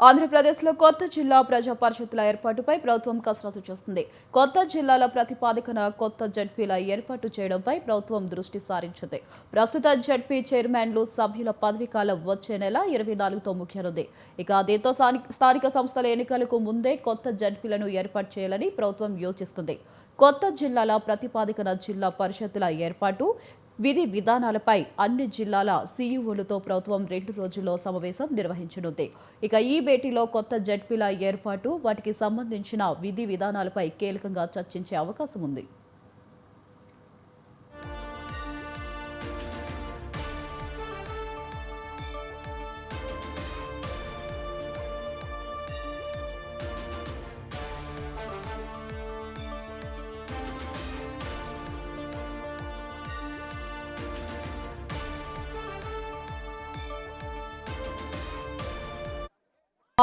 ఆంధ్రప్రదేశ్లో కొత్త జిల్లా ప్రజా పరిషత్తుల ఏర్పాటుపై ప్రభుత్వం కసరత్తు చేస్తుంది. కొత్త జిల్లాల ప్రతిపాదికన కొత్త జడ్పీల ఏర్పాటు చేయడంపై ప్రభుత్వం దృష్టి సారించింది. ప్రస్తుత జడ్పీ చైర్మన్లు సభ్యుల పదవీకాలం వచ్చే నెల 24తో ముగియనుంది. ఇక దీంతో స్థానిక సంస్థల ఎన్నికలకు ముందే కొత్త జడ్పీలను ఏర్పాటు చేయాలని ప్రభుత్వం యోచిస్తుంది. కొత్త జిల్లాల ప్రతిపాదికన జిల్లా పరిషత్తుల ఏర్పాటు విధి విధానాలపై అన్ని జిల్లాల సీఈఓలతో ప్రభుత్వం 2 రోజుల్లో సమావేశం నిర్వహించనుంది. ఇక ఈ భేటీలో కొత్త జడ్పీల ఏర్పాటు, వాటికి సంబంధించిన విధి విధానాలపై కీలకంగా చర్చించే అవకాశం ఉంది.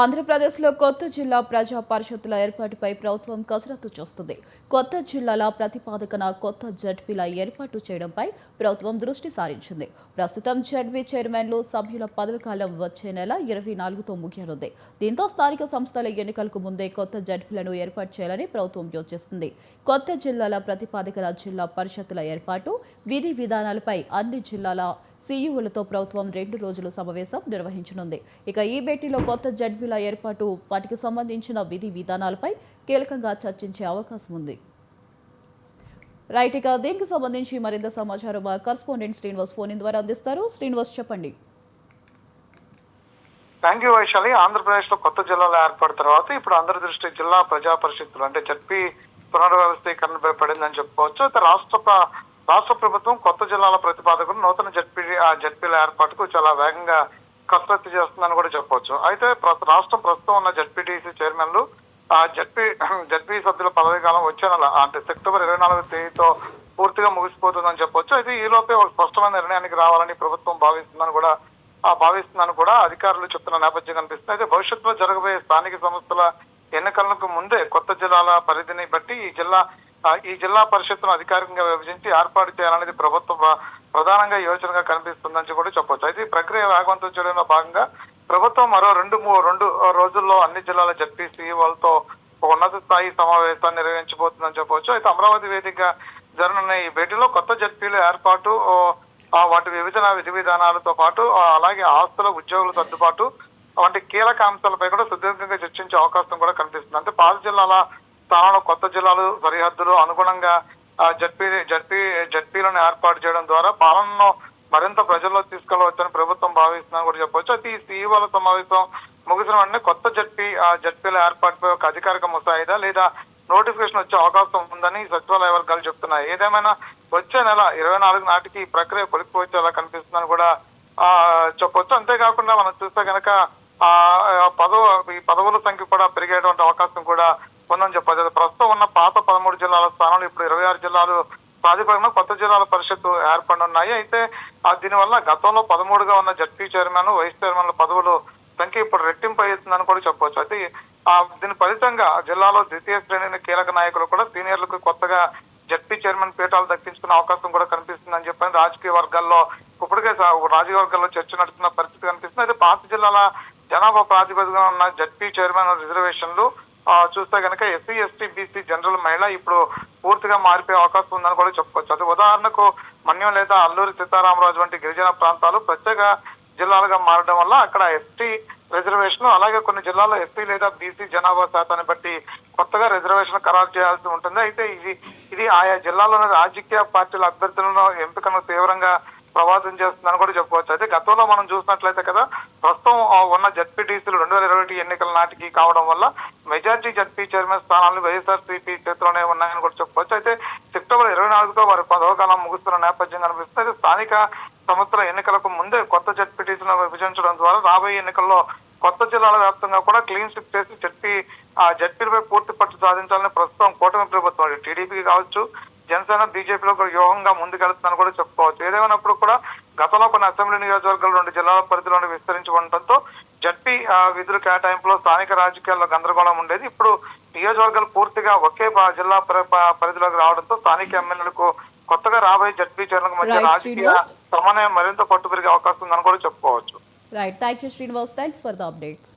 ఆంధ్రప్రదేశ్లో కొత్త జిల్లా ప్రజా పరిషత్తుల ఏర్పాటుపై ప్రభుత్వం కసరత్తు చేస్తుంది. కొత్త జిల్లాల ప్రతిపాదకన కొత్త జడ్పీల ఏర్పాటు చేయడంపై ప్రభుత్వం దృష్టి సారించింది. ప్రస్తుతం జడ్పీ చైర్మన్లు సభ్యుల పదవీకాలం వచ్చే నెల 24తో ముగియనుంది. దీంతో స్థానిక సంస్థల ఎన్నికలకు ముందే కొత్త జడ్పీలను ఏర్పాటు చేయాలని ప్రభుత్వం యోచిస్తుంది. కొత్త జిల్లాల ప్రతిపాదకన జిల్లా పరిషత్తుల ఏర్పాటు, విధి విధానాలపై అన్ని జిల్లాల సీఈఓలతో ప్రభుత్వం 2 రోజుల సమావేశం నిర్వహించనుంది. ఇక ఈ భేటీలో కొత్త జడ్పీల ఏర్పాటు, వాటికి సంబంధించిన విధి విధానాలపై కీలకంగా చర్చించే అవకాశం ఉంది. రైట్, ఇక దీనికి సంబంధించి మరింత సమాచారం మా కరెస్పాండెంట్ శ్రీనివాస్ ఫోన్ ద్వారా అందిస్తారు. శ్రీనివాస్, చెప్పండి. Thank you Vaishali. ఆంధ్రప్రదేశ్ లో కొత్త జిల్లాల ఏర్పాటు తర్వాత ఇప్పుడు అందరి దృష్టి జిల్లా ప్రజా పరిషత్తులు అంటే జడ్పీ పునర్వ్యవస్థీకరణపై పడిందని చెప్పుకోవచ్చు. అయితే రాష్ట్ర ప్రభుత్వం కొత్త జిల్లాల ప్రతిపాదకులు నూతన జడ్పీల ఏర్పాటుకు చాలా వేగంగా కసరత్తు చేస్తుందని కూడా చెప్పవచ్చు. అయితే రాష్ట్రం ప్రస్తుతం ఉన్న జడ్పీటీసీ చైర్మన్లు జడ్పీ సభ్యుల పదవీ కాలం వచ్చే నెల అంటే సెప్టెంబర్ 24వ తేదీతో పూర్తిగా ముగిసిపోతుందని చెప్పొచ్చు. అయితే ఈ లోపే ఒక స్పష్టమైన నిర్ణయానికి రావాలని ప్రభుత్వం భావిస్తుందని కూడా అధికారులు చెప్తున్న నేపథ్యం కనిపిస్తుంది. అయితే భవిష్యత్తులో జరగబోయే స్థానిక సంస్థల ఎన్నికలకు ముందే కొత్త జిల్లాల పరిధిని బట్టి ఈ జిల్లా పరిషత్తును అధికారికంగా విభజించి ఏర్పాటు చేయాలనేది ప్రభుత్వం ప్రధానంగా యోచనగా కనిపిస్తుందని కూడా చెప్పొచ్చు. అయితే ఈ ప్రక్రియ వేగవంతం చేయడంలో భాగంగా ప్రభుత్వం మరో 2 రోజుల్లో అన్ని జిల్లాల జడ్పీ సీఈఓలతో ఉన్నత స్థాయి సమావేశాన్ని నిర్వహించబోతుందని చెప్పవచ్చు. అయితే అమరావతి వేదికగా జరగనున్న ఈ భేటీలో కొత్త జడ్పీల ఏర్పాటు, వాటి విభజన విధి విధానాలతో పాటు అలాగే ఆస్తుల ఉద్యోగుల సర్దుబాటు వంటి కీలక అంశాలపై కూడా సుదీర్ఘంగా చర్చించే అవకాశం కూడా కనిపిస్తుంది. అంటే పాత జిల్లాల స్థానంలో కొత్త జిల్లాలు సరిహద్దులు అనుగుణంగా జడ్పీలను ఏర్పాటు చేయడం ద్వారా పాలనను మరింత ప్రజల్లో తీసుకెళ్లవచ్చని ప్రభుత్వం భావిస్తుందని కూడా చెప్పవచ్చు. అయితే ఈ సీఈఓల సమావేశం ముగిసిన వెంటనే కొత్త జడ్పీల ఏర్పాటుపై ఒక అధికారిక ముసాయిదా లేదా నోటిఫికేషన్ వచ్చే అవకాశం ఉందని సచివాలయ వర్గాలు చెప్తున్నాయి. ఏదేమైనా వచ్చే నెల 24 నాటికి ఈ ప్రక్రియ కొలిక్కిపోయేలా కనిపిస్తుందని కూడా చెప్పొచ్చు. అంతేకాకుండా మనం చూస్తే కనుక ఈ పదవుల సంఖ్య కూడా పెరిగేటువంటి అవకాశం కూడా ఉందని చెప్పచ్చు. ప్రస్తుతం ఉన్న పాత 13 జిల్లాల స్థానంలో ఇప్పుడు 26 జిల్లాలు ప్రాతిపదికన కొత్త జిల్లాల పరిషత్తు ఏర్పడనున్నాయి. అయితే దీనివల్ల గతంలో 13గా ఉన్న జడ్పీ చైర్మన్, వైస్ చైర్మన్ల పదవులు సంఖ్య ఇప్పుడు రెట్టింపు అవుతుందని కూడా చెప్పవచ్చు. అయితే దీని ఫలితంగా జిల్లాలో ద్వితీయ శ్రేణి కీలక నాయకులు కూడా సీనియర్లకు కొత్తగా జడ్పీ చైర్మన్ పీఠాలు దక్కించుకునే అవకాశం కూడా కనిపిస్తుందని చెప్పని రాజకీయ వర్గాల్లో చర్చ నడుస్తున్న పరిస్థితి కనిపిస్తుంది. అయితే పాత జిల్లాల జనాభా ప్రాతిపదికన ఉన్న జడ్పీ చైర్మన్ రిజర్వేషన్లు చూస్తే కనుక ఎస్సీ, ఎస్టీ, బీసీ, జనరల్ మహిళ ఇప్పుడు పూర్తిగా మారిపోయే అవకాశం ఉందని కూడా చెప్పుకోవచ్చు. అది ఉదాహరణకు మన్యం లేదా అల్లూరి సీతారామరాజు వంటి గిరిజన ప్రాంతాలు ప్రత్యేక జిల్లాలుగా మారడం వల్ల అక్కడ ఎస్టీ రిజర్వేషన్, అలాగే కొన్ని జిల్లాల్లో ఎస్సీ లేదా బీసీ జనాభా శాతాన్ని బట్టి కొత్తగా రిజర్వేషన్ ఖరారు చేయాల్సి ఉంటుంది. అయితే ఇది ఆయా జిల్లాలోని రాజకీయ పార్టీల అభ్యర్థులను ఎంపికను తీవ్రంగా ప్రభావితం చేస్తుందని కూడా చెప్పుకోవచ్చు. అయితే గతంలో మనం చూసినట్లయితే కదా ప్రస్తుతం ఉన్న జడ్పీటీసీలు 2021 ఎన్నికల నాటికి కావడం వల్ల మెజార్టీ జడ్పీ చైర్మన్ స్థానాలు వైఎస్ఆర్సీపీ చేతిలోనే ఉన్నాయని కూడా చెప్పుకోవచ్చు. అయితే సెప్టెంబర్ 24తో వారి పదవ కాలం ముగుస్తున్న నేపథ్యం కనిపిస్తుంది. అయితే స్థానిక సంస్థల ఎన్నికలకు ముందే కొత్త జడ్పీటీసీలను విభజించడం ద్వారా రాబోయే ఎన్నికల్లో కొత్త జిల్లాల వ్యాప్తంగా కూడా క్లీన్ స్విప్ చేసి జడ్పీలపై పూర్తి పట్టు సాధించాలని ప్రస్తుతం కూటమి ప్రభుత్వం టీడీపీకి కావచ్చు, జనసేన, బీజేపీలో వ్యూహంగా ముందుకెళ్తుందని కూడా చెప్పుకోవచ్చు. ఏదేమైనప్పుడు కూడా గతంలో కొన్ని అసెంబ్లీ నియోజకవర్గాలు 2 జిల్లాల పరిధిలోని విస్తరించి ఉండటంతో జడ్పీ విధుల కేటాయింపులో స్థానిక రాజకీయాల్లో గందరగోళం ఉండేది. ఇప్పుడు నియోజకవర్గాలు పూర్తిగా ఒకే జిల్లా పరిధిలోకి రావడంతో స్థానిక ఎమ్మెల్యేలకు కొత్తగా రాబోయే జడ్పీ చైర్మన్ల మధ్య రాజకీయ సమన్వయం మరింత పట్టు పెరిగే అవకాశం ఉందని కూడా చెప్పుకోవచ్చు. Right, thank you Srinivas, thanks for the updates.